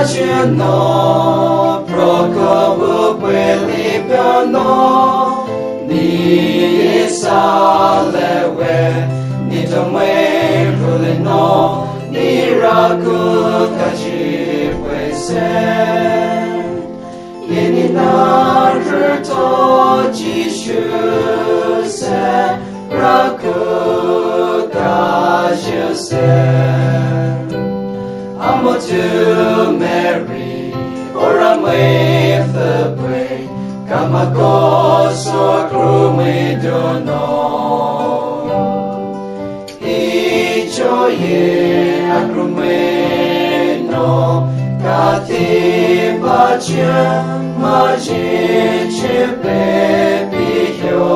no procobu quelipiono ni salewe ni tomwe rulino ni raku kajipwese yeni naruto jishuse raku kajuse Amo to Mary, or I'm with the way. Come a go so crew me do know. Ijoye akrume no kati bache maji chepe biyo.